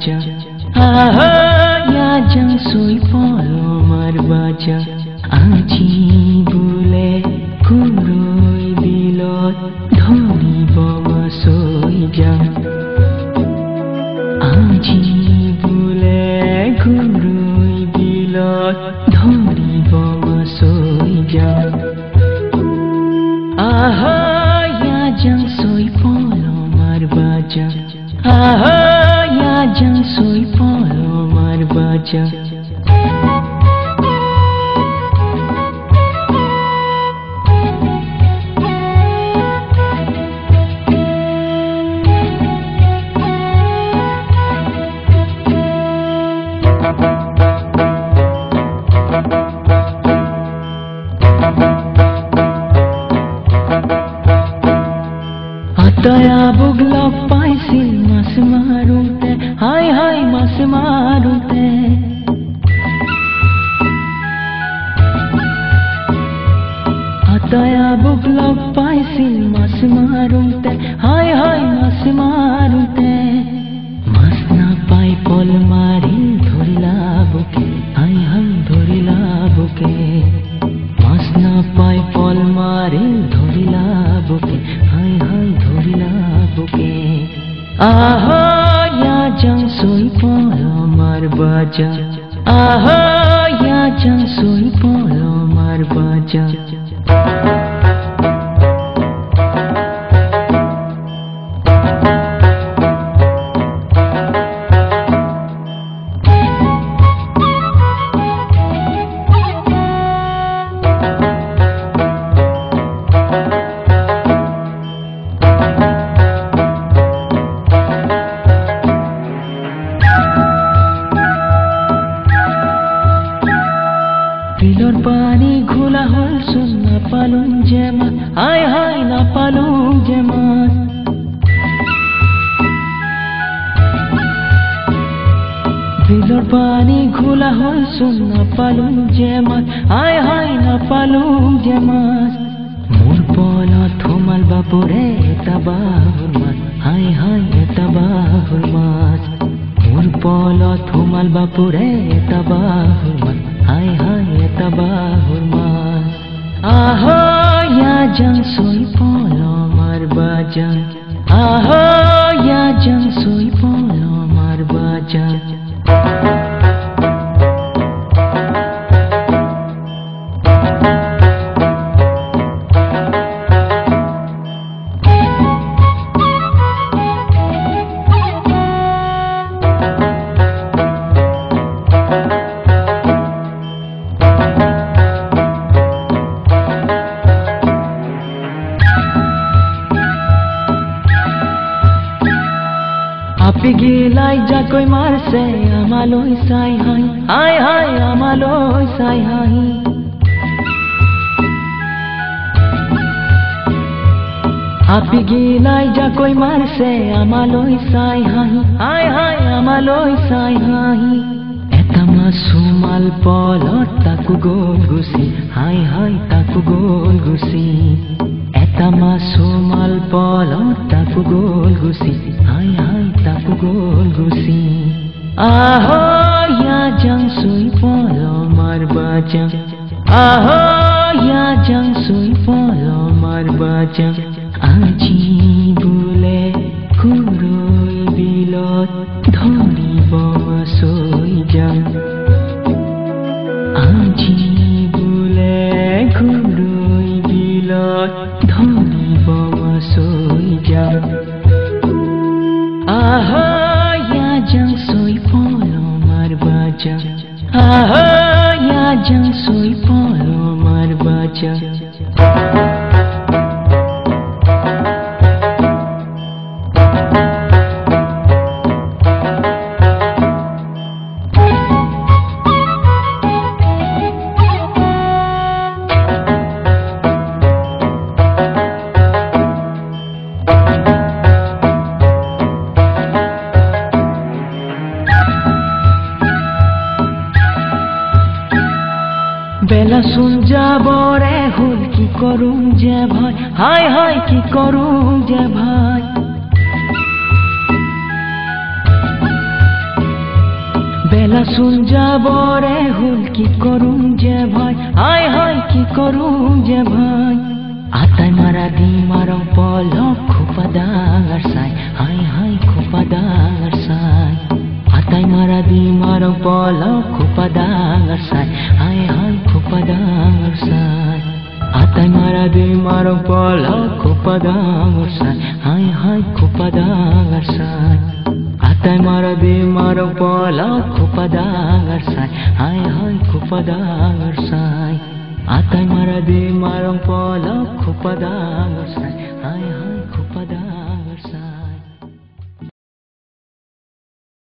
baja aha ya jang soi polo mar baja aji bule kuroi bilot dhoni boma soi jang aji bule kuroi bilot dhoni boma soi jang aha ya jang soi polo mar baja aha ya jang soi polo mar baja Ataya buglok paisil mas marute hai hai mas marute Ataya buglok paisil mas marute hai hai mas marute mas na pai pol mari dhorila buke hai hai dhorila buke mas na pai pol mari dhorila buke hai hai dhorila buke aha ya jang soi polo mar baja aha ya jang soi polo mar baja Bilor pani ghula hol sun na palung jema hai hai na palung jema Bilor pani ghula hol sun na palung jema hai hai na palung jema Mur pola thomal bapure tabahur mas hai hai tabahur mas Mur pola thomal bapure tabahur mas hai hai tabahur mas aha ya jang soi polo mar baja aha ya jang soi polo mar baja Api gilai jakoi marse amaloi sai hai hai hai amaloi sai hai Api gilai jakoi marse amaloi sai hai hai hai amaloi sai hai Etama sumal polot taku gol gusi hai hai taku gol gusi Etama sumal polot taku gol gusi hai hai taku gol gusi aha ya jang soi polo mar baja aha ya jang soi polo mar baja aji bule kuroi bilot dhoni boma soi jang aji bule kuroi bilot dhoni boma soi jang aha ya jang soi polo mar baja aha ya jang soi polo mar baja বেলা শুন যাবরে হুল কি করুম যে ভাই হাই হাই কি করুম যে ভাই বেলা চোন যাবৰে হ'ল কি কৰোঁ যে ভাই হায় হায় কি কৰোঁ যে ভাই আটাই মাৰা দিম আৰু পলক খোপা ডাঙৰ চাই হায় হায় খোপা ডাঙৰ চাই আটাই মাৰা দিম আৰু পলক খোপা ডাঙৰ চাই হায় হায় খোপা ডাঙৰ চাই আটাই মাৰা দিম আৰু পলক খোপা ডাঙৰ চাই হায় হায় খোপা ডাঙৰ চাই আটাই মাৰা দিম আৰু পলক খোপা ডাঙৰ চাই হায় হায় খোপা ডাঙৰ চাই আটাই মাৰা দিম আৰু পলক খোপা ডাঙৰ চাই হায় হায়